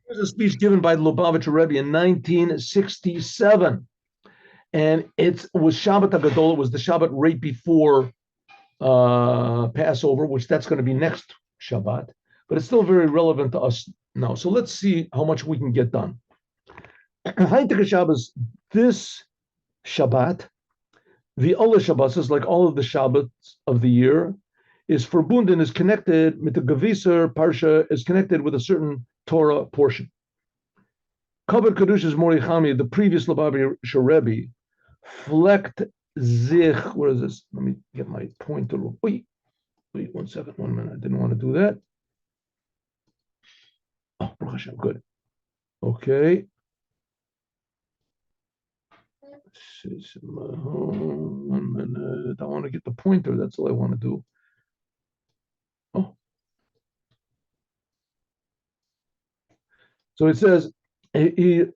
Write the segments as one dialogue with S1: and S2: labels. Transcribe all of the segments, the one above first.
S1: Here's a speech given by the Lubavitcher Rebbe in 1967. And it was Shabbat HaGadol. It was the Shabbat right before Passover, which that's going to be next Shabbat. But it's still very relevant to us now. So let's see how much we can get done. Heintige Shabbos, this Shabbat, the Allah Shabbos is like all of the Shabbats of the year, is verbunden, is connected with the Geviser Parsha, is connected with a certain Torah portion. Kabbalah Kedushas Morichami, the previous Lubavitcher Rebbe, flecht zich. Where is this? Let me get my pointer. Wait, 1 second, 1 minute. I didn't want to do that. Oh, Baruch Hashem, good. Okay. 1 minute. I want to get the pointer. That's all I want to do. Oh. So it says he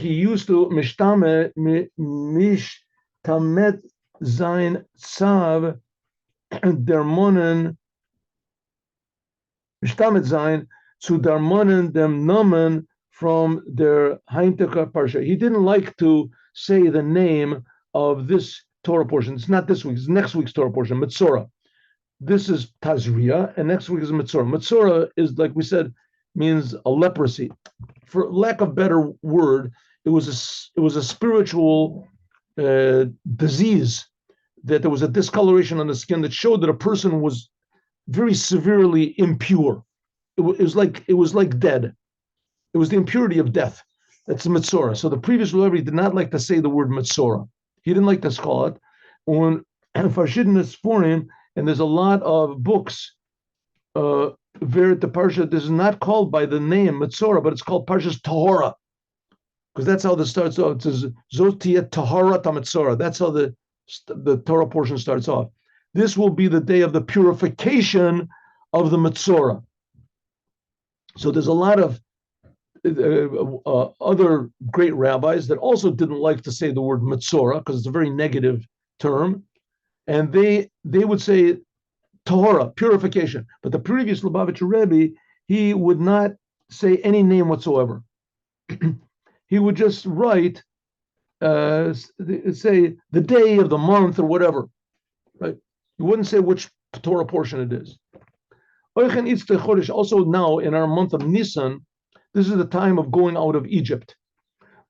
S1: used to mishtamet sein tzav dermonen mishtamet sein zu dermonen dem nomen from their Heintika Parsha. He didn't like to say the name of this Torah portion. It's not this week, it's next week's Torah portion, Metzora. This is Tazria, and next week is Metzora. Metzora is, like we said, means a leprosy. For lack of better word, it was a spiritual disease, that there was a discoloration on the skin that showed that a person was very severely impure. It was like dead. It was the impurity of death. That's the Metzora. So the previous Rebbe did not like to say the word Metzora. He didn't like to call it. On verschiedenes Foren, and there's a lot of books where the Parsha, this is not called by the name Metzora, but it's called Parshas Tahora, because that's how this starts off. It says Zotia Tahara Metzora. That's how the Torah portion starts off. This will be the day of the purification of the Metzora. So there's a lot of other great rabbis that also didn't like to say the word Metzora because it's a very negative term, and they would say Tahora, purification. But the previous Lubavitcher Rebbe, he would not say any name whatsoever. He would just write, say the day of the month or whatever, right? He wouldn't say which Torah portion it is. Also now in our month of Nisan, this is the time of going out of Egypt.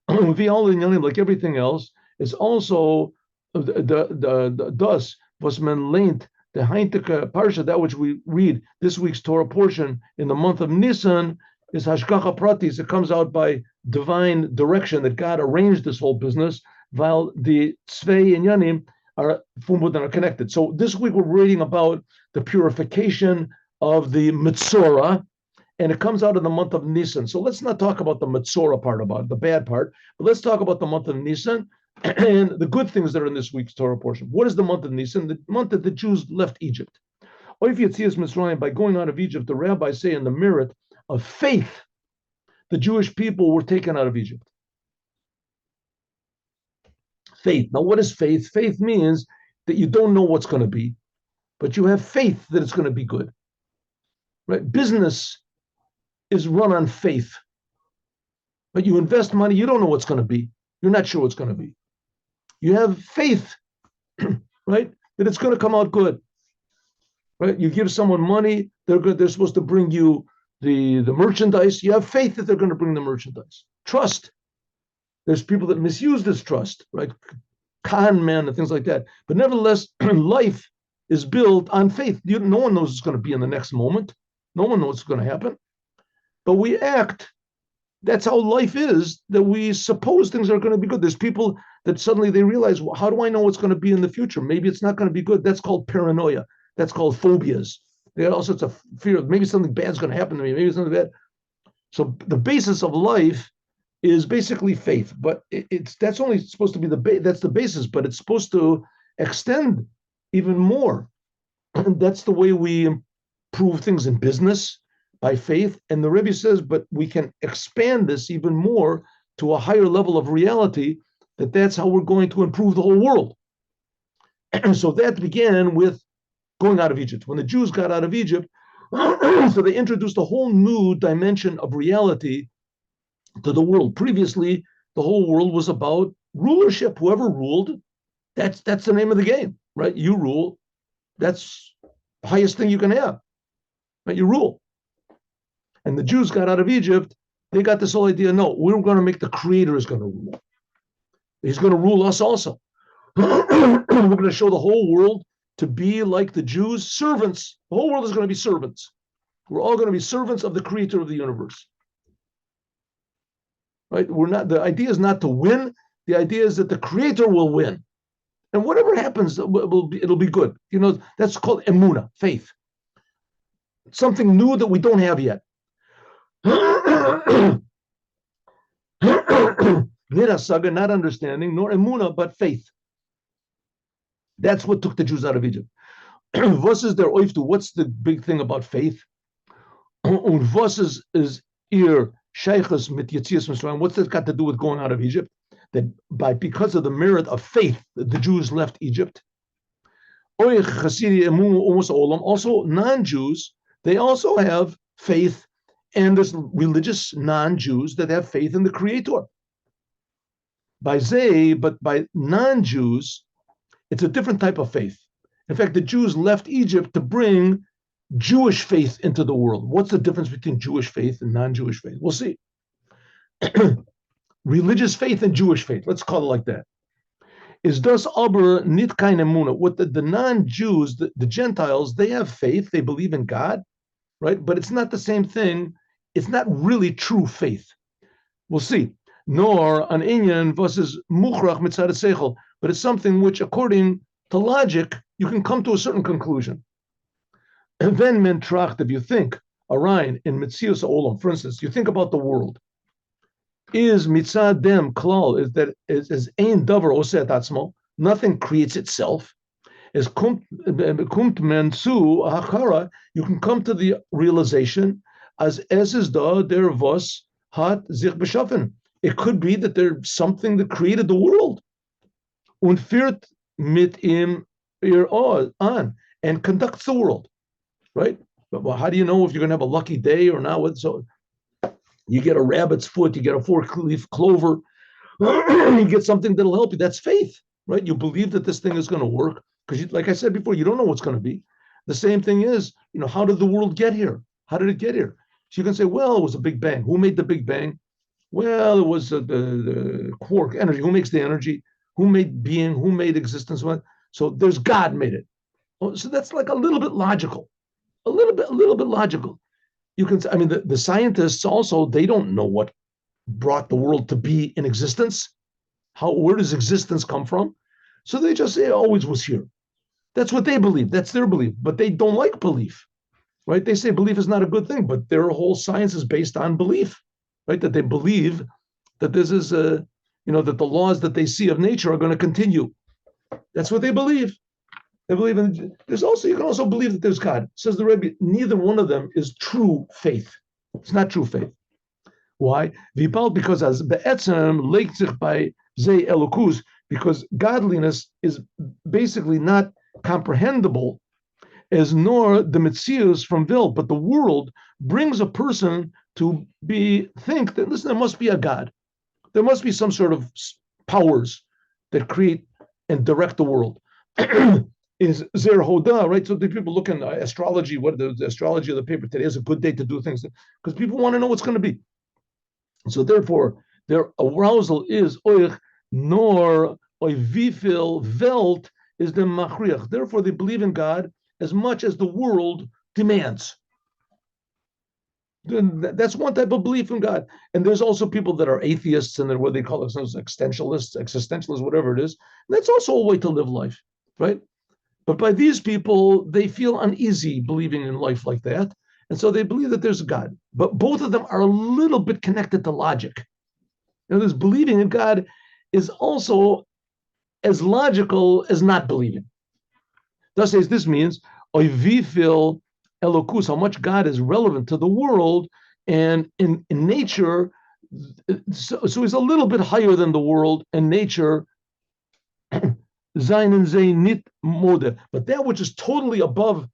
S1: Like everything else, it's also the das was men lent the Heintika Parsha, that which we read this week's Torah portion in the month of Nisan, is Hashgacha Pratis. It comes out by divine direction that God arranged this whole business, while the Tzvei and Yanim are connected. So this week we're reading about the purification of the Metzora, and it comes out in the month of Nisan. So let's not talk about the Metzora part, about the bad part, but let's talk about the month of Nisan and the good things that are in this week's Torah portion. What is the month of Nisan? The month that the Jews left Egypt. By going out of Egypt, the rabbis say in the merit of faith, the Jewish people were taken out of Egypt. Faith. Now, what is faith? Faith means that you don't know what's going to be, but you have faith that it's going to be good. Right? Business is run on faith. But you invest money, you don't know what's going to be. You're not sure what's going to be. You have faith, right, that it's going to come out good. Right? You give someone money, they're supposed to bring you the merchandise. You have faith that they're going to bring the merchandise. Trust. There's people that misuse this trust, right? Con men and things like that. But nevertheless, life is built on faith. No one knows what's going to be in the next moment. No one knows what's going to happen. But we act. That's how life is, that we suppose things are going to be good. There's people that suddenly they realize, well, how do I know what's going to be in the future? Maybe it's not going to be good. That's called paranoia. That's called phobias. They got all sorts of fear of maybe something bad's going to happen to me. Maybe something bad. So the basis of life is basically faith, but that's only supposed to be that's the basis, but it's supposed to extend even more. And that's the way we improve things in business, by faith. And the Rebbe says, but we can expand this even more to a higher level of reality, that's how we're going to improve the whole world. And so that began with going out of Egypt. When the Jews got out of Egypt, So they introduced a whole new dimension of reality to the world. Previously, the whole world was about rulership. Whoever ruled, that's the name of the game, right? You rule. That's the highest thing you can have, right? You rule. And the Jews got out of Egypt. They got this whole idea, no, we're going to make the Creator is going to rule. He's going to rule us also. We're going to show the whole world to be like the Jews, servants. The whole world is going to be servants. We're all going to be servants of the Creator of the universe. Right? We're not. The idea is not to win. The idea is that the Creator will win, and whatever happens, it'll be good. You know, that's called emunah, faith. Something new that we don't have yet. Nirasaga, not understanding, nor emunah, but faith. That's what took the Jews out of Egypt. Was is their oiftu? What's the big thing about faith? Und was is ihr sheiches mit Yetzias Mitzrayim? What's that got to do with going out of Egypt? That because of the merit of faith, the Jews left Egypt. Also, non-Jews, they also have faith, and there's religious non-Jews that have faith in the Creator. But by non-Jews, it's a different type of faith. In fact, the Jews left Egypt to bring Jewish faith into the world. What's the difference between Jewish faith and non-Jewish faith? We'll see. Religious faith and Jewish faith, let's call it like that. Is das aber nit kein emunah? What the non-Jews, the Gentiles, they have faith, they believe in God, right? But it's not the same thing. It's not really true faith. We'll see. Nor an inyan versus muchrach mitzad seichel, but it's something which, according to logic, you can come to a certain conclusion. And then men tracht, if you think, Arayin in mitzius olam, for instance, you think about the world. Is mitzad dem klal, is that is ein davar oseh atzmo, nothing creates itself. Is kumt men su hachara, you can come to the realization as is da der was hat sich beschaffen. It could be that there's something that created the world. Und führt mit ihm ihr on, and conducts the world, right? But well, how do you know if you're going to have a lucky day or not? So you get a rabbit's foot, you get a 4-leaf clover, you get something that'll help you. That's faith, right? You believe that this thing is going to work because, like I said before, you don't know what's going to be. The same thing is, how did the world get here? How did it get here? So you can say, well, it was a big bang. Who made the big bang? Well, it was the quark energy. Who makes the energy? Who made being? Who made existence? So there's God made it. So that's like a little bit logical, a little bit logical. You can, the scientists also, they don't know what brought the world to be in existence. Where does existence come from? So they just say it always was here. That's what they believe. That's their belief. But they don't like belief, right? They say belief is not a good thing, but their whole science is based on belief, right? That they believe that this is that the laws that they see of nature are going to continue. That's what they believe. They believe in. You can also believe that there's God. Says the Rebbe, neither one of them is true faith. It's not true faith. Why? Because as be'etzem legt sich by zei elokus, because godliness is basically not comprehensible as nor the metzius from vil, but the world brings a person to think that, listen, there must be a God. There must be some sort of powers that create and direct the world. Is zer hoda, right? So the people look in astrology, what the astrology of the paper today is a good day to do things, because people want to know what's going to be. So therefore, their arousal is oich nor oivifil velt is the machriach. Therefore, they believe in God as much as the world demands. That's one type of belief in God. And there's also people that are atheists, and they're what they call themselves existentialists, whatever it is. And that's also a way to live life, right? But by these people, they feel uneasy believing in life like that. And so they believe that there's a God. But both of them are a little bit connected to logic. This believing in God is also as logical as not believing. Thus, this means, oivifil elokus, how much God is relevant to the world, and in nature, so he's a little bit higher than the world, and nature, zayin and zayin nit mode, but that which is totally above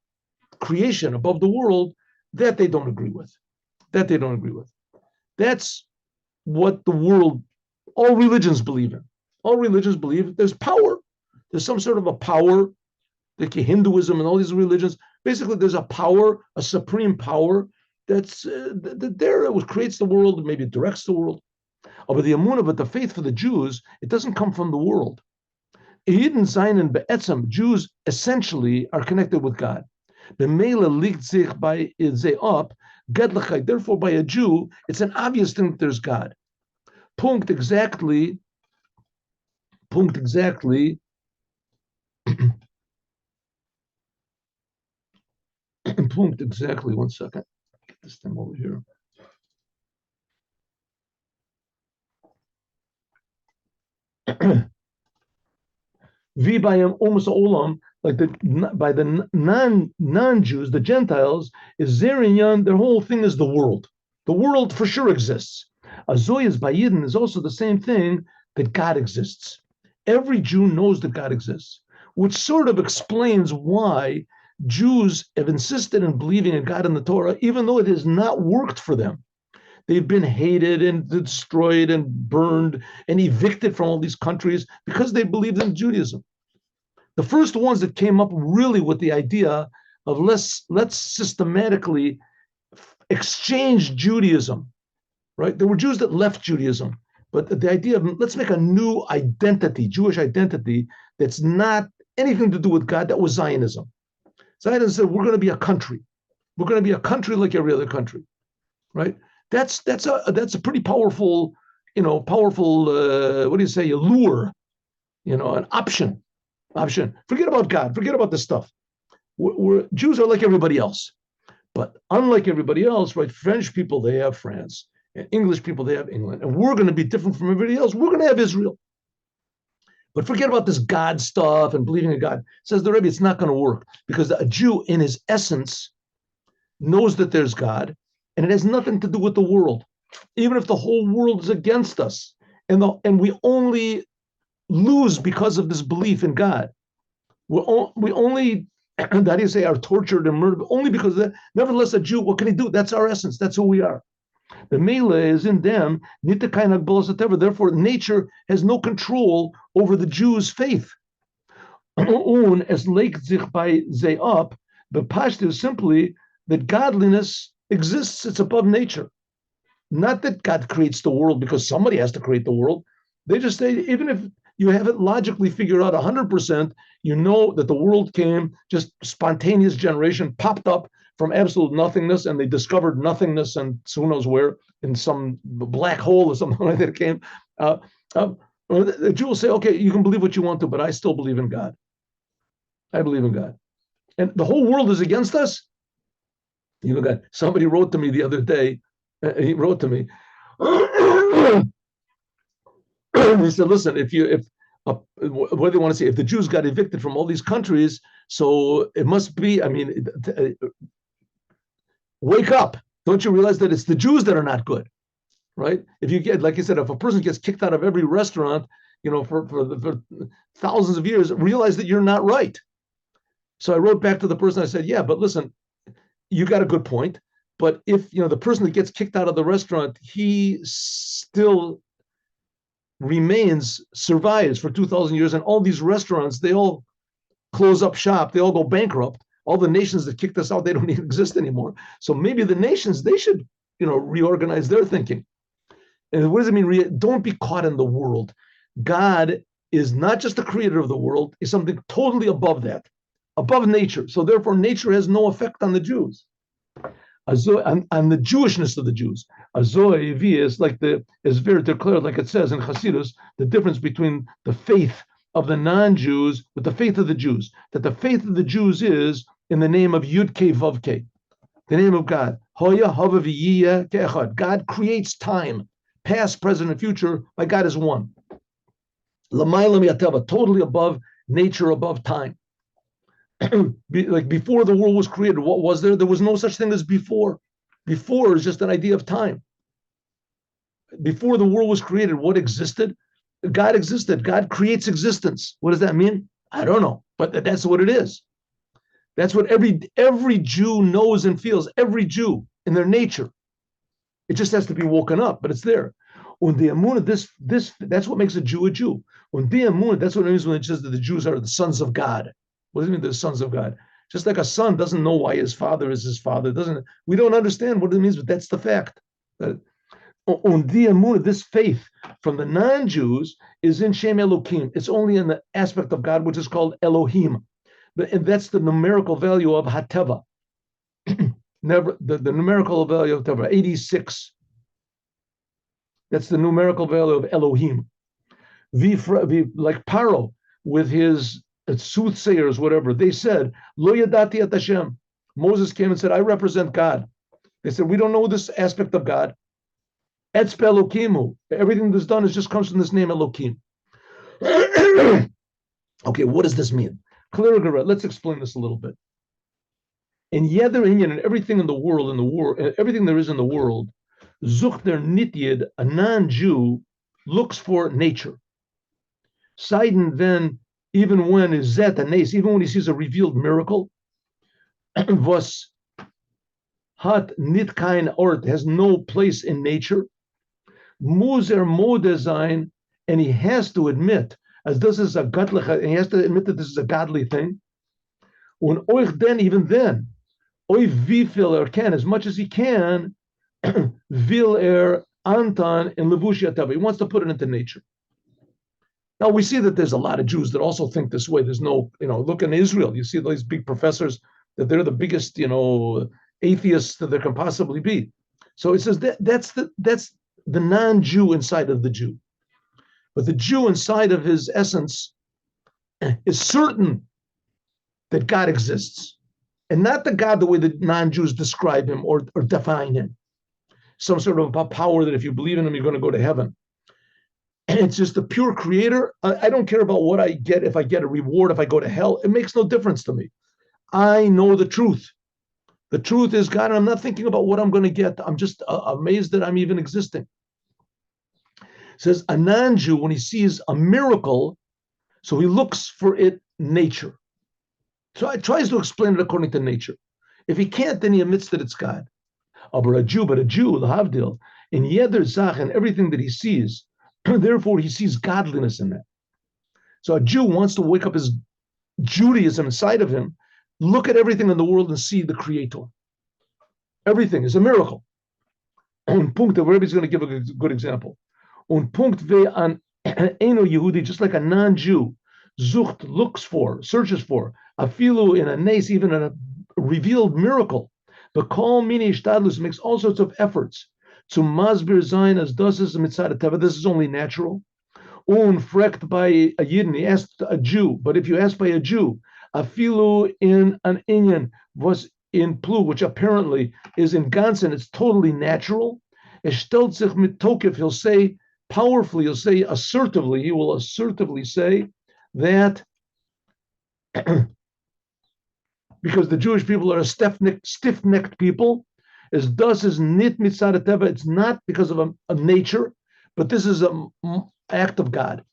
S1: creation, above the world, That they don't agree with. That they don't agree with. That's what the world, all religions believe in. All religions believe there's power. There's some sort of a power, like Hinduism and all these religions. Basically, there's a power, a supreme power that's there that creates the world, maybe directs the world. Oh, but the Amunah, but the faith for the Jews, it doesn't come from the world. Eden, Zion, and Be'etzem, Jews essentially are connected with God. B'meila liegt sich by ze up, Gedlichkeit. Therefore, by a Jew, it's an obvious thing that there's God. Punkt exactly. Punkt exactly. Punkt exactly. 1 second. Get this thing over here. V by almost olam, like by the non-Jews, the Gentiles, is Zerinyan. Their whole thing is the world. The world for sure exists. Azoyas by Yidden is also the same thing, that God exists. Every Jew knows that God exists, which sort of explains why Jews have insisted in believing in God and the Torah, even though it has not worked for them. They've been hated and destroyed and burned and evicted from all these countries because they believed in Judaism. The first ones that came up really with the idea of let's systematically exchange Judaism, right? There were Jews that left Judaism, but the idea of let's make a new identity, Jewish identity, that's not anything to do with God, that was Zionism. Zionism said, we're going to be a country. We're going to be a country like every other country, right? That's a pretty powerful, what do you say, a lure, an option. Forget about God. Forget about this stuff. Jews are like everybody else, but unlike everybody else, right? French people, they have France, and English people, they have England, and we're going to be different from everybody else. We're going to have Israel. But forget about this God stuff and believing in God. Says the Rebbe, it's not going to work because a Jew, in his essence, knows that there's God, and it has nothing to do with the world. Even if the whole world is against us, and we only lose because of this belief in God. We only, that is, say, are tortured and murdered only because of that. Nevertheless, a Jew, what can he do? That's our essence. That's who we are. The Mele is in them. Therefore, nature has no control over the Jews' faith. As legt sich bei ze up, the pashto is simply that godliness exists. It's above nature. Not that God creates the world because somebody has to create the world. They just say, even if you have it logically figured out 100%, you know that the world came, just spontaneous generation, popped up from absolute nothingness, and they discovered nothingness, and who knows where, in some black hole or something like that it came. The Jew will say, okay, you can believe what you want to, but I still believe in God. I believe in God. And the whole world is against us. Somebody wrote to me the other day, he wrote to me, he said, listen, what do they want to say? If the Jews got evicted from all these countries, so it must be, wake up. Don't you realize that it's the Jews that are not good, right? If you get, like I said, if a person gets kicked out of every restaurant, for thousands of years, realize that you're not right. So I wrote back to the person, I said, yeah, but listen, you got a good point. But if, the person that gets kicked out of the restaurant, he still survives for 2,000 years, and all these restaurants, they all close up shop, they all go bankrupt. All the nations that kicked us out, they don't even exist anymore. So maybe the nations, they should, reorganize their thinking. And what does it mean? Don't be caught in the world. God is not just the creator of the world, is something totally above that, above nature. So therefore, nature has no effect on the Jews. On the Jewishness of the Jews. Azoy is like is very declared, like it says in Hasidus, the difference between the faith of the non-Jews with the faith of the Jews. That the faith of the Jews is in the name of Yud Ke Vav Ke, the name of God. Hoya Hava V'Yiyeh Ke'echad. God creates time, past, present, and future. By God is one. L'maylam Yateva, totally above nature, above time. Like before the world was created, what was there? There was no such thing as before. Before is just an idea of time. Before the world was created, what existed? God existed. God creates existence. What does that mean? I don't know, but that's what it is. That's what every Jew knows and feels. Every Jew in their nature. It just has to be woken up, but it's there. Und the Amunah, that's what makes a Jew a Jew. Und the Amunah, that's what it means when it says that the Jews are the sons of God. What does it mean, the sons of God? Just like a son doesn't know why his father is his father. We don't understand what it means, but that's the fact. Und the Amunah, this faith from the non-Jews is in Shem Elohim. It's only in the aspect of God, which is called Elohim. And that's the numerical value of Hateva. Never the numerical value of Teva, 86. That's the numerical value of Elohim. Like Paro with his soothsayers, whatever, they said, Lo yadati et Hashem. Moses came and said, I represent God. They said, we don't know this aspect of God. Etzpe Elokimu. Everything that's done comes from this name Elohim. Okay, what does this mean? Let's explain this a little bit. In Yeder Inyan and everything in the world, everything there is in the world, Zuchter Nityid, a non-Jew, looks for nature. Seiden then, even when is Zet a Nes, even when he sees a revealed miracle, was hat nit kein Ort, has no place in nature. Muzer Modesign, and he has to admit, as this is a godliche, and he has to admit that this is a godly thing. Und euch then, even then, can, as much as he can, vil antan in levushi atava. He wants to put it into nature. Now we see that there's a lot of Jews that also think this way. There's no, look in Israel. You see these big professors that they're the biggest, atheists that there can possibly be. So it says that's the non-Jew inside of the Jew, but the Jew inside of his essence is certain that God exists. And not the God the way the non-Jews describe him or define him. Some sort of a power that if you believe in him, you're going to go to heaven. And it's just the pure creator. I don't care about what I get, if I get a reward, if I go to hell. It makes no difference to me. I know the truth. The truth is God, and I'm not thinking about what I'm going to get. I'm just amazed that I'm even existing. It says a non-Jew, when he sees a miracle, so he looks for it nature. So he tries to explain it according to nature. If he can't, then he admits that it's God. But a Jew, the Havdil, in Yeder Zach and everything that he sees, therefore he sees godliness in that. So a Jew wants to wake up his Judaism inside of him, look at everything in the world and see the Creator. Everything is a miracle. Un punkt, the Rebbe is going to give a good example. Un punkt ve an eno Yehudi, just like a non-Jew, zucht, looks for, searches for, afilu in a nes, even in a revealed miracle. But kol mini shtadlus makes all sorts of efforts to masbir zayin as doses mitzad teva. This is only natural. Frekt by a Yidden, he asked a Jew, but if you ask by a Jew, afilu in an inyan was in plu, which apparently is in ganzen, it's totally natural. Eshtel sich mit tokef, he'll say powerfully, he'll say assertively, he will assertively say that because the Jewish people are a stiff-necked people, as thus is nit mitzad teva, it's not because of a nature, but this is an act of God.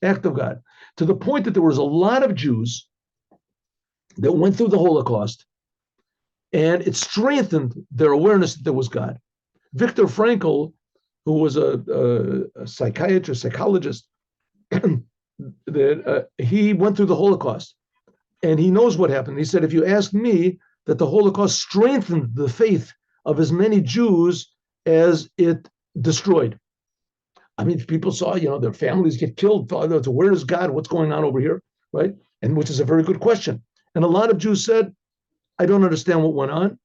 S1: Act of God. To the point that there was a lot of Jews that went through the Holocaust, and it strengthened their awareness that there was God. Viktor Frankl, who was a psychiatrist, psychologist, that he went through the Holocaust, and he knows what happened. He said, if you ask me, that the Holocaust strengthened the faith of as many Jews as it destroyed. I mean, people saw, their families get killed. Where is God? What's going on over here, right? And which is a very good question. And a lot of Jews said, I don't understand what went on.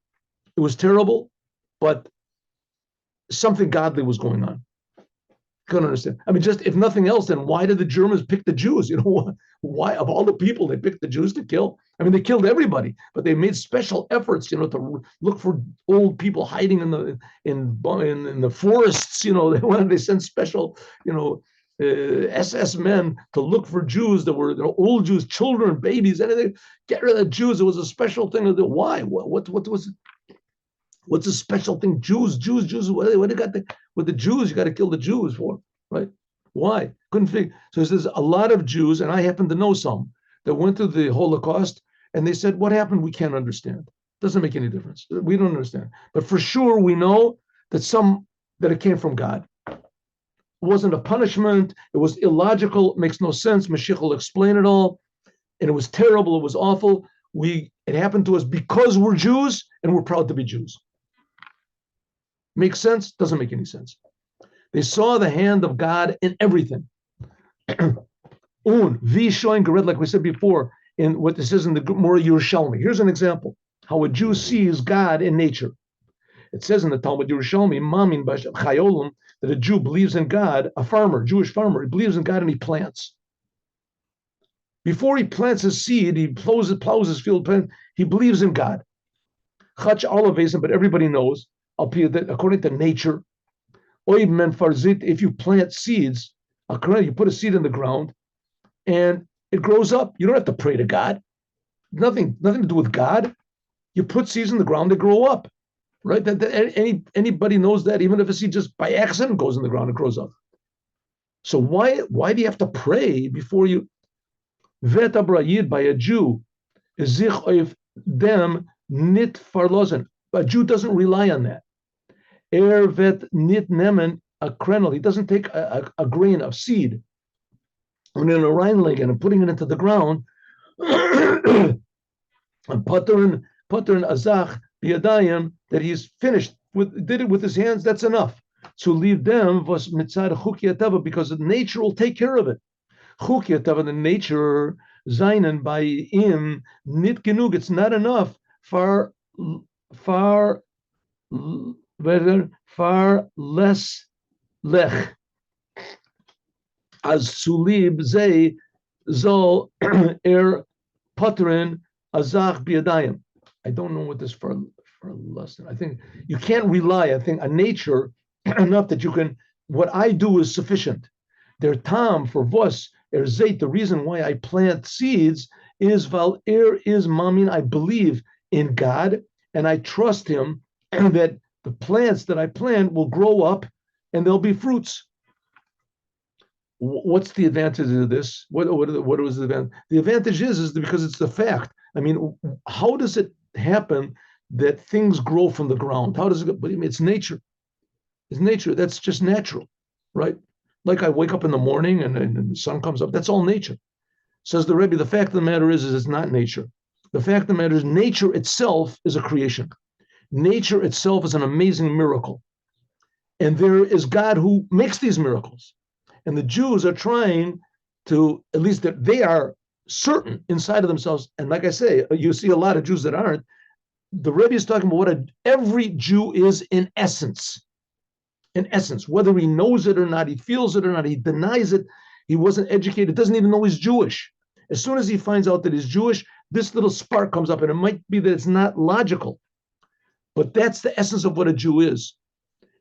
S1: It was terrible, but something godly was going on. Couldn't understand. I mean, just if nothing else, then why did the Germans pick the Jews? Why of all the people they picked the Jews to kill? I mean, they killed everybody, but they made special efforts, to look for old people hiding in the forests. They sent special, SS men to look for Jews that were old Jews, children, babies, anything. Get rid of the Jews. It was a special thing. Why? What was it? What's a special thing? Jews. What they got with the Jews? You got to kill the Jews for, right? Why? Couldn't figure. So there's a lot of Jews, and I happen to know some that went through the Holocaust, and they said, what happened? We can't understand. Doesn't make any difference. We don't understand. But for sure, we know that it came from God. It wasn't a punishment. It was illogical. It makes no sense. Moshiach will explain it all. And it was terrible. It was awful. It happened to us because we're Jews, and we're proud to be Jews. Makes sense? Doesn't make any sense. They saw the hand of God in everything. Showing Gered, like we said before, in what this is in the Gemara Yerushalmi. Here's an example how a Jew sees God in nature. It says in the Talmud Yerushalmi, Mamin Chayolim, that a Jew believes in God, a farmer, Jewish farmer, he believes in God and he plants. Before he plants his seed, he plows his field, he believes in God. Chach Olavesim, but everybody knows, that according to nature, if you plant seeds, you put a seed in the ground and it grows up. You don't have to pray to God. Nothing to do with God. You put seeds in the ground, they grow up. Right? Anybody knows that, even if a seed just by accident goes in the ground, it grows up. So why do you have to pray before you? Vet abrayid by a Jew is zich of them nit farlozen. A Jew doesn't rely on that. Er vet nit nemen a krenel. He doesn't take a grain of seed and in a reinlegen and putting it into the ground. And patern azach biyadayim, that he's finished did it with his hands. That's enough. To leave them was mitzad chukiyatava, because nature will take care of it. Chukiyatava, the nature zainen by im nit genug. It's not enough. Far less lech as sulib zay zol patrin azach biyadayim. I don't know what this for lesson. I think you can't rely, I think, on nature enough that you can. What I do is sufficient. Their tam for vos zait. The reason why I plant seeds is val is mamin. I believe in God and I trust Him, and that the plants that I plant will grow up and there'll be fruits. What's the advantage of this? What was the advantage? The advantage is because it's the fact. I mean, how does it happen that things grow from the ground? How does it? It's nature. It's nature. That's just natural, right? Like I wake up in the morning and the sun comes up. That's all nature. Says the Rebbe. The fact of the matter is it's not nature. The fact of the matter is nature itself is a creation. Nature itself is an amazing miracle, and there is God who makes these miracles. And the Jews are trying to, at least that they are certain inside of themselves. And like I say, you see a lot of Jews that aren't. The Rebbe is talking about what every Jew is in essence. In essence, whether he knows it or not, he feels it or not, he denies it, he wasn't educated, doesn't even know he's Jewish. As soon as he finds out that he's Jewish, this little spark comes up, and it might be that it's not logical. But that's the essence of what a Jew is.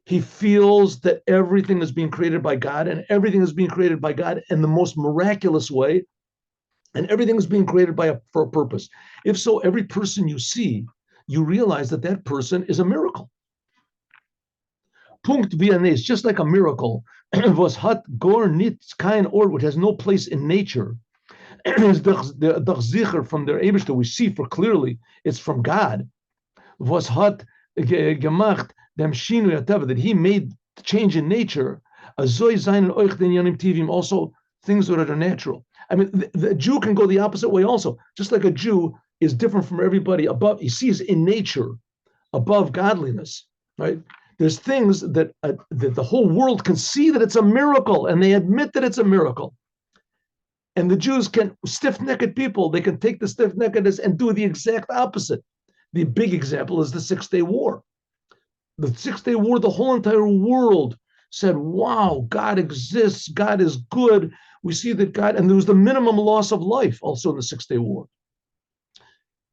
S1: He feels that everything is being created by God, and everything is being created by God in the most miraculous way, and everything is being created for a purpose. If so, every person you see, you realize that that person is a miracle. Punkt Viennese, just like a miracle, was hat gor nichts kein Ort, which has no place in nature, is the zicher from their Eibishter, we see for clearly it's from God. Was hat gemacht dem shinu yatav, that He made the change in nature. Azoi zayin oich den yanim tivim, also things that are natural. I mean, the Jew can go the opposite way also. Just like a Jew is different from everybody above, he sees in nature above godliness, right? There's things that the whole world can see that it's a miracle, and they admit that it's a miracle. And the Jews can, stiff-necked people, they can take the stiff-neckedness and do the exact opposite. The big example is the 6-Day War. The 6-Day War, the whole entire world said, wow, God exists, God is good. We see that God, and there was the minimum loss of life also in the 6-Day War.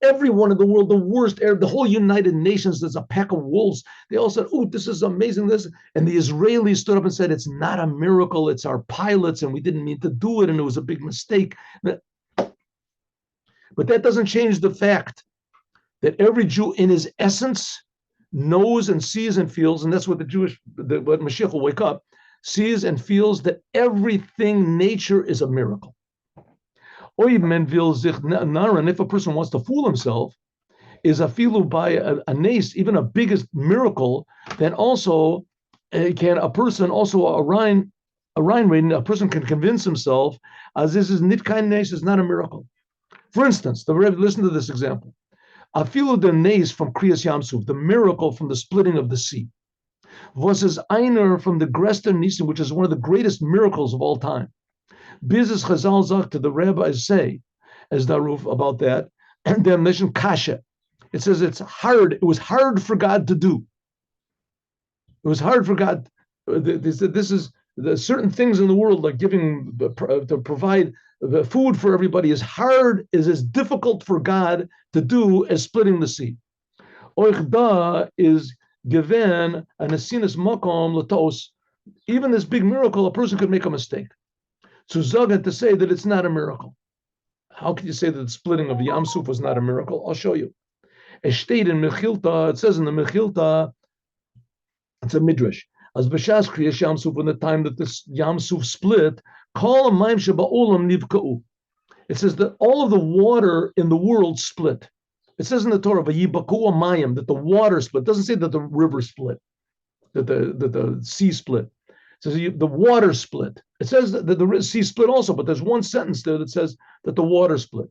S1: Everyone in the world, the worst, the whole United Nations, there's a pack of wolves. They all said, oh, this is amazing, this. And the Israelis stood up and said, it's not a miracle, it's our pilots, and we didn't mean to do it, and it was a big mistake. But that doesn't change the fact that every Jew in his essence knows and sees and feels, and that's what what Moshiach will wake up, sees and feels that everything, nature is a miracle. Oy men will sich naran, if a person wants to fool himself, is a filu by a nace, even a biggest miracle, then also can a person, also a Rhine rain, a person can convince himself as this is nit kein nace, is not a miracle. For instance, listen to this example. A filu the nace from Kriyas Yamsuf, the miracle from the splitting of the sea, was his einer from the Grester Nisim, which is one of the greatest miracles of all time. Bizes Chazal Zak to the rabbis say, as Daruf about that, and their mission kasha. It says it's hard. It was hard for God to do. It was hard for God. They said this is the certain things in the world, like giving to provide the food for everybody, is hard, is as difficult for God to do as splitting the sea. Oichda is given an asinas makom latos. Even this big miracle, a person could make a mistake. So Zog had to say that it's not a miracle. How can you say that the splitting of Yam Suf was not a miracle? I'll show you. It says in the Mechilta, it's a midrash. As b'shas kriyas Yam Suf, when the time that this Yam Suf split, kol hamayim sheba'olam nivka'u. It says that all of the water in the world split. It says in the Torah, v'yibaku hamayim, that the water split. It doesn't say that the river split, that the sea split. It says the water split. It says that the sea split also, but there's one sentence there that says that the water split.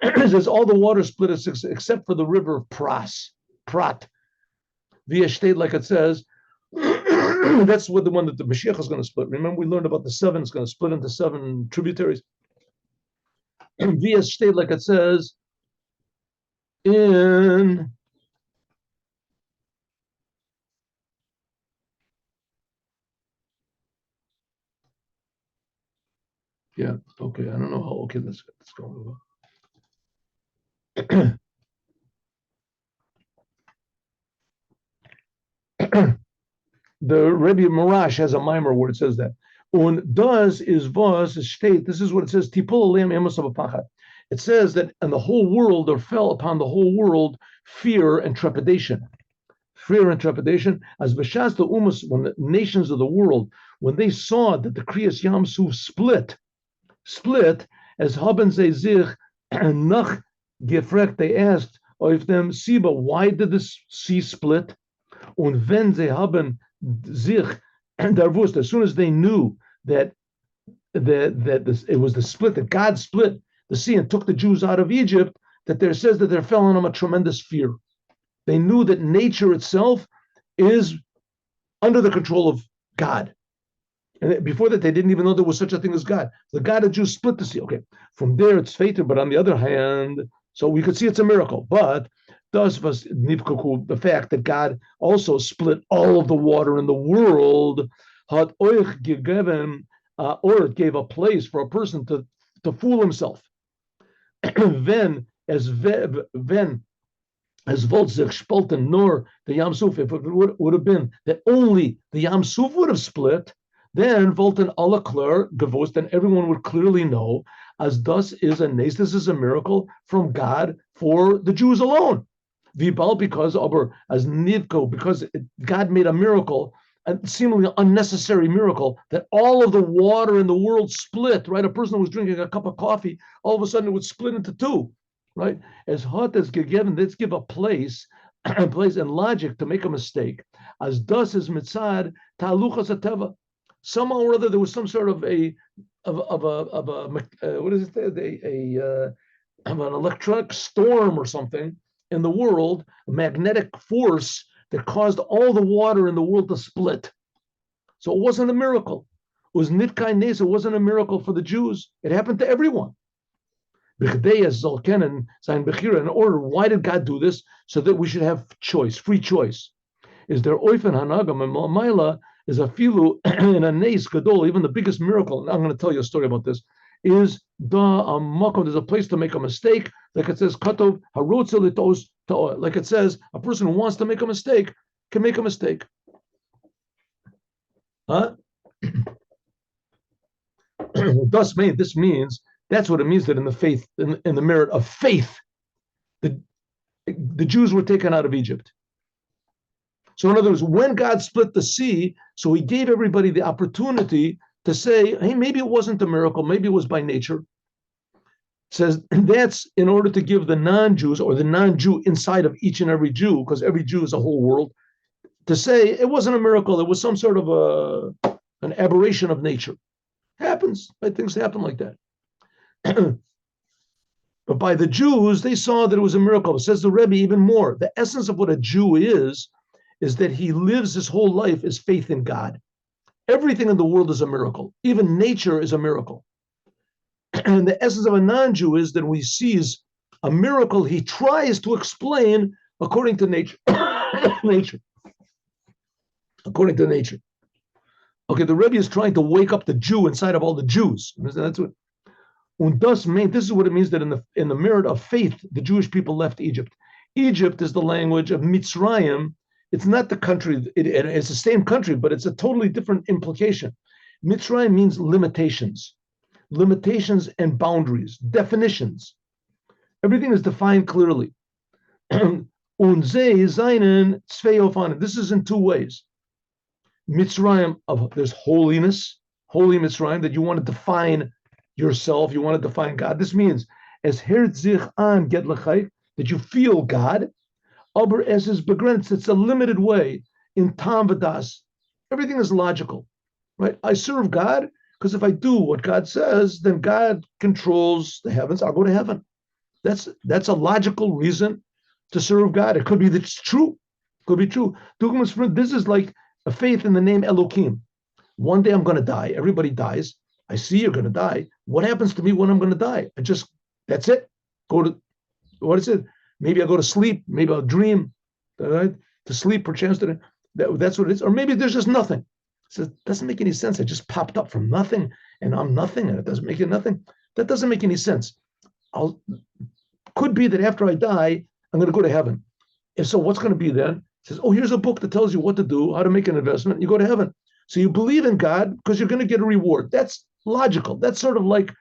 S1: It says all the water split except for the river of Prat. Via state, like it says, that's what the one that the Moshiach is going to split. Remember, we learned about the seven, it's going to split into 7 tributaries. And via state, like it says, in yeah, okay, I don't know how, okay, let's go. The Rebbe Marash has a mimer where it says that. Und das is was state. This is what it says. Tipul alim emos avapachat. It says that in the whole world there fell upon the whole world fear and trepidation. Fear and trepidation. As b'shas the umas, when the nations of the world, when they saw that the Kriyas Yam Suf split, as haben sie sich nach gefragt, they asked of them, Siba, why did this sea split? Und wenn sie haben sich darwusst, as soon as they knew that it was the split, that God split the sea and took the Jews out of Egypt, that there says that there fell on them a tremendous fear. They knew that nature itself is under the control of God. And before that, they didn't even know there was such a thing as God. The God of Jews split the sea. Okay, from there it's fated, but on the other hand, so we could see it's a miracle. But the fact that God also split all of the water in the world, or it gave a place for a person to fool himself. Then, as Volzich Spalten nor the Yam Suf, if it would have been that only the Yam Suf would have split, then Volten alla klar gevost, then everyone would clearly know as thus is a nace, this is a miracle from God for the Jews alone. Vibal, because as Nivko, because God made a miracle, a seemingly unnecessary miracle, that all of the water in the world split, right? A person who was drinking a cup of coffee, all of a sudden it would split into 2, right? As hot as given, let's give a place and logic to make a mistake. As thus is mitzad taluchas ateva. Somehow or other, there was some sort of an electronic storm or something in the world, a magnetic force that caused all the water in the world to split. So it wasn't a miracle. It was nitkai nes. It wasn't a miracle for the Jews. It happened to everyone. In order, why did God do this? So that we should have choice, free choice. Is there oifen hanagam and maila? Is a filu in a nes gadol, even the biggest miracle. And I'm going to tell you a story about this. Is there's a place to make a mistake, like it says katov harotza litos ta'or. Like it says, a person who wants to make a mistake can make a mistake. Huh? This means that's what it means that in the faith, in the merit of faith, the Jews were taken out of Egypt. So in other words, when God split the sea, so he gave everybody the opportunity to say, hey, maybe it wasn't a miracle, maybe it was by nature. says that's in order to give the non-Jews or the non-Jew inside of each and every Jew, because every Jew is a whole world, to say it wasn't a miracle, it was some sort of an aberration of nature. Happens, right? Things happen like that. But by the Jews, they saw that it was a miracle. It says the Rebbe even more. The essence of what a Jew is that he lives his whole life as faith in God. Everything in the world is a miracle. Even nature is a miracle. And the essence of a non-Jew is that when he sees a miracle, he tries to explain according to nature. Nature. According to nature. Okay, the Rebbe is trying to wake up the Jew inside of all the Jews. That's what. Und das means, this is what it means that in the merit of faith, the Jewish people left Egypt. Egypt is the language of Mitzrayim. It's not the country, it's the same country, but it's a totally different implication. Mitzrayim means limitations and boundaries, definitions. Everything is defined clearly. Und sie seinen zwei Ofanen. This is in two ways. Mitzrayim, there's holiness, holy Mitzrayim, that you want to define yourself, you want to define God. This means as hert sich an get lechai, that you feel God, aber es is begrenzt, it's a limited way in tam v'das. Everything is logical, right? I serve God because if I do what God says, then God controls the heavens. I'll go to heaven. That's a logical reason to serve God. It could be that it's true. It could be true. This is like a faith in the name Elohim. One day I'm going to die. Everybody dies. I see you're going to die. What happens to me when I'm going to die? That's it. What is it? Maybe I go to sleep. Maybe I'll dream, right? To sleep, perchance. That's what it is. Or maybe there's just nothing. So it doesn't make any sense. I just popped up from nothing and I'm nothing and it doesn't make it nothing. That doesn't make any sense. Could be that after I die, I'm going to go to heaven. And so what's going to be then? It says, oh, here's a book that tells you what to do, how to make an investment, and you go to heaven. So you believe in God because you're going to get a reward. That's logical. That's sort of like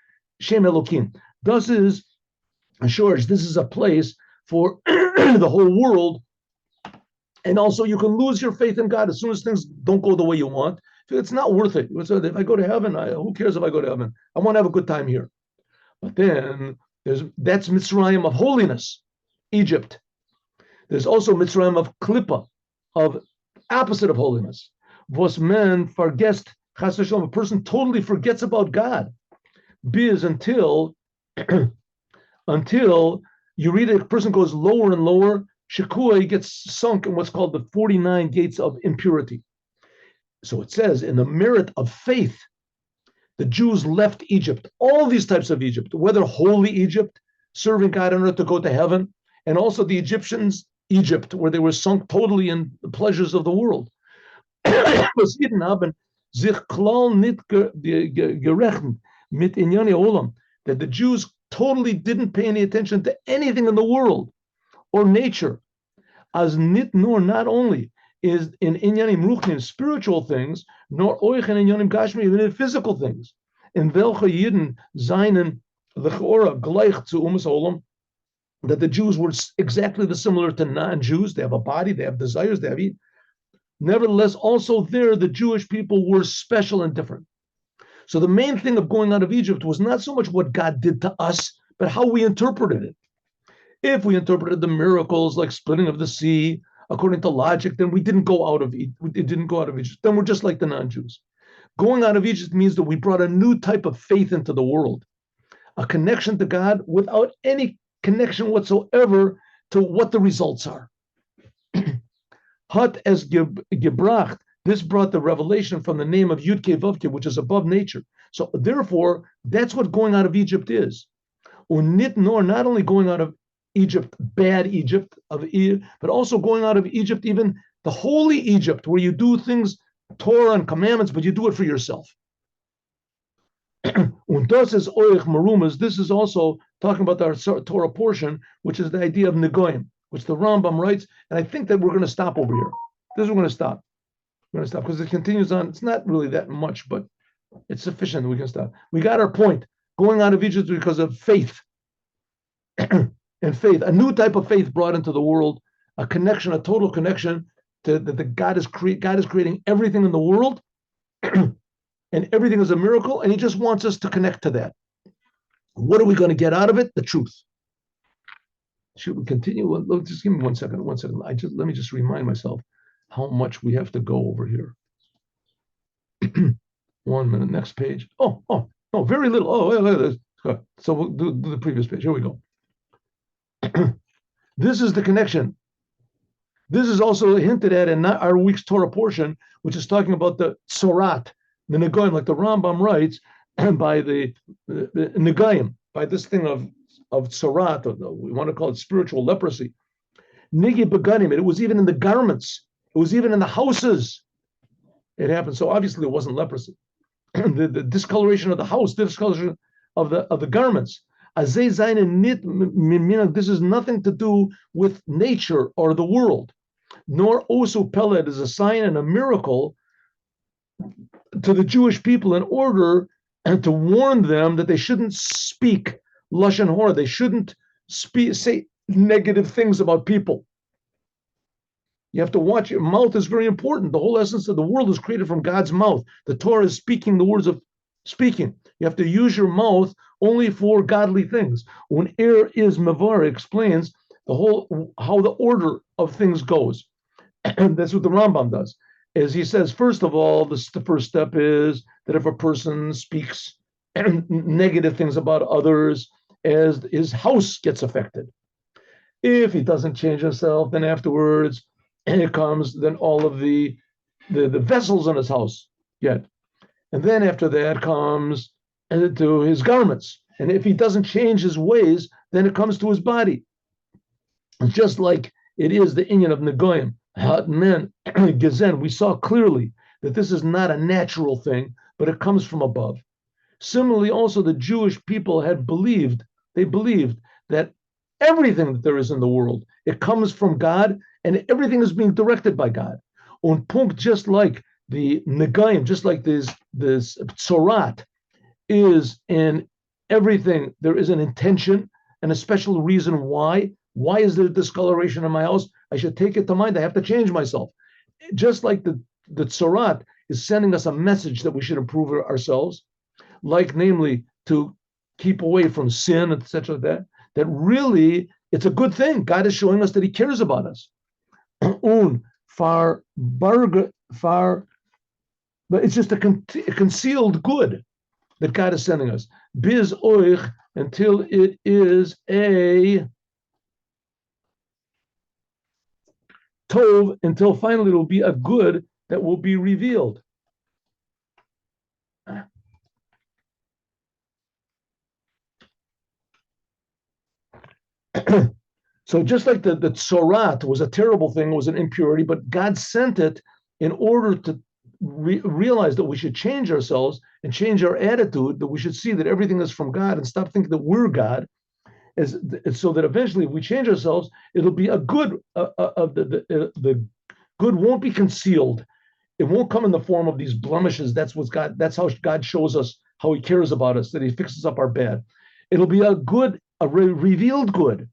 S1: Shem Elohim. This is a place for the whole world. And also you can lose your faith in God as soon as things don't go the way you want. It's not worth it. If I go to heaven, who cares if I go to heaven? I want to have a good time here. But then that's Mitzrayim of holiness, Egypt. There's also Mitzrayim of Klippa, of opposite of holiness. Was man forgets, a person totally forgets about God. Biz until you read it, a person goes lower and lower, Shekua, he gets sunk in what's called the 49 gates of impurity. So it says, in the merit of faith, the Jews left Egypt, all these types of Egypt, whether holy Egypt, serving God in order to go to heaven, and also the Egyptians, Egypt, where they were sunk totally in the pleasures of the world. That the Jews totally didn't pay any attention to anything in the world or nature. As nit nor not only is in inyanim ruchnim spiritual things, nor oich in inyanim gashmi, even in physical things. In welche Yidden seinen lechora gleich zu olam, that the Jews were exactly similar to non-Jews. They have a body, they have desires, they have eat. Nevertheless, also there, the Jewish people were special and different. So the main thing of going out of Egypt was not so much what God did to us, but how we interpreted it. If we interpreted the miracles like splitting of the sea according to logic, then we didn't go out of Egypt. It didn't go out of Egypt. Then we're just like the non-Jews. Going out of Egypt means that we brought a new type of faith into the world, a connection to God without any connection whatsoever to what the results are. Hat as gebracht, this brought the revelation from the name of Yud Kei Vav Kei, which is above nature. So therefore, that's what going out of Egypt is. Unit nor, not only going out of Egypt, bad Egypt, but also going out of Egypt, even the holy Egypt, where you do things, Torah and commandments, but you do it for yourself. This is also talking about our Torah portion, which is the idea of Negoim, which the Rambam writes, and I think that we're going to stop over here. This is where we're going to stop. We're going to stop because it continues on. It's not really that much, but it's sufficient that we can stop. We got our point. Going out of Egypt because of faith. And faith, a new type of faith brought into the world, a connection, a total connection to that God is creating everything in the world, and everything is a miracle, and He just wants us to connect to that. What are we going to get out of it? The truth. Should we continue? Just give me 1 second. 1 second. Let me just remind myself how much we have to go over here. 1 minute. Next page. Oh, very little. So we'll do the previous page. Here we go. This is the connection. This is also hinted at in our week's Torah portion, which is talking about the tzorat, the Negoim, like the Rambam writes, by the Negoim, by this thing of tzorat, or we want to call it spiritual leprosy. Nigi beganim, it was even in the garments, it was even in the houses. It happened. So obviously it wasn't leprosy. the discoloration of the house, the discoloration of the garments. This is nothing to do with nature or the world, nor also peled is a sign and a miracle to the Jewish people in order and to warn them that they shouldn't speak lashon hora. They shouldn't say negative things about people. You have to watch. Your mouth is very important. The whole essence of the world is created from God's mouth. The Torah is speaking the words of speaking. You have to use your mouth only for godly things. When is Mavar explains how the order of things goes. And that's what the Rambam does. As he says, first of all, the first step is that if a person speaks negative things about others, as his house gets affected. If he doesn't change himself, then afterwards, it comes then all of the vessels in his house get. And then after that comes to his garments. And if he doesn't change his ways, then it comes to his body. Just like it is the inyan of Negoim, men, Gezen, we saw clearly that this is not a natural thing, but it comes from above. Similarly, also the Jewish people believed that everything that there is in the world, it comes from God, and everything is being directed by God. On punkt, just like the Negoim, just like this tzorat is in everything, there is an intention and a special reason why. Why is there discoloration in my house? I should take it to mind. I have to change myself. Just like the tzorat is sending us a message that we should improve ourselves, like namely to keep away from sin, etc. That really it's a good thing. God is showing us that He cares about us. But it's just a concealed good that God is sending us. Biz oich, until it is a tov, until finally it will be a good that will be revealed. So just like the tzorat was a terrible thing, was an impurity, but God sent it in order to realize that we should change ourselves and change our attitude, that we should see that everything is from God and stop thinking that we're God, so that eventually if we change ourselves, it'll be a good, the good won't be concealed. It won't come in the form of these blemishes. That's how God shows us how He cares about us, that He fixes up our bad. It'll be a good, revealed good.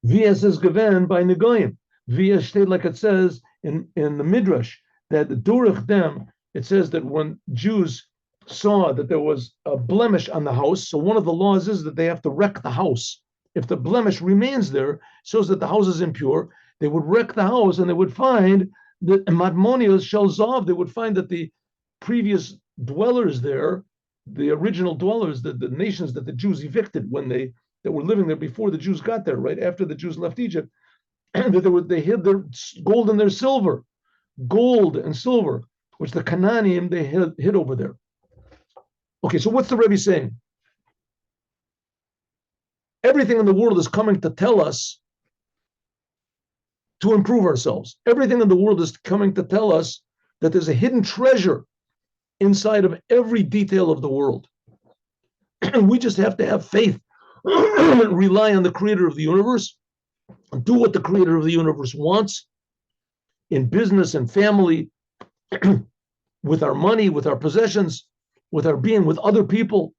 S1: Via says given by Negoim. Via state, like it says in the Midrash, that Durach them, it says that when Jews saw that there was a blemish on the house, so one of the laws is that they have to wreck the house. If the blemish remains there, shows that the house is impure, they would wreck the house and they would find that Madmonios Shelzov, they would find that the previous dwellers there, the original dwellers, the nations that the Jews evicted that were living there before the Jews got there, right after the Jews left Egypt, and that they hid their gold and their silver, gold and silver, which the Canaanim they hid over there. Okay, so what's the Rebbe saying? Everything in the world is coming to tell us to improve ourselves. Everything in the world is coming to tell us that there's a hidden treasure inside of every detail of the world. And we just have to have faith, rely on the creator of the universe, do what the creator of the universe wants in business and family, with our money, with our possessions, with our being, with other people.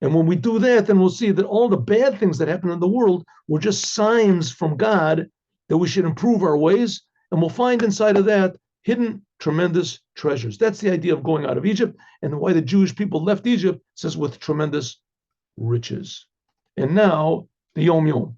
S1: And when we do that, then we'll see that all the bad things that happen in the world were just signs from God that we should improve our ways. And we'll find inside of that hidden tremendous treasures. That's the idea of going out of Egypt, and why the Jewish people left Egypt, says with tremendous riches. And now the Yom Yom.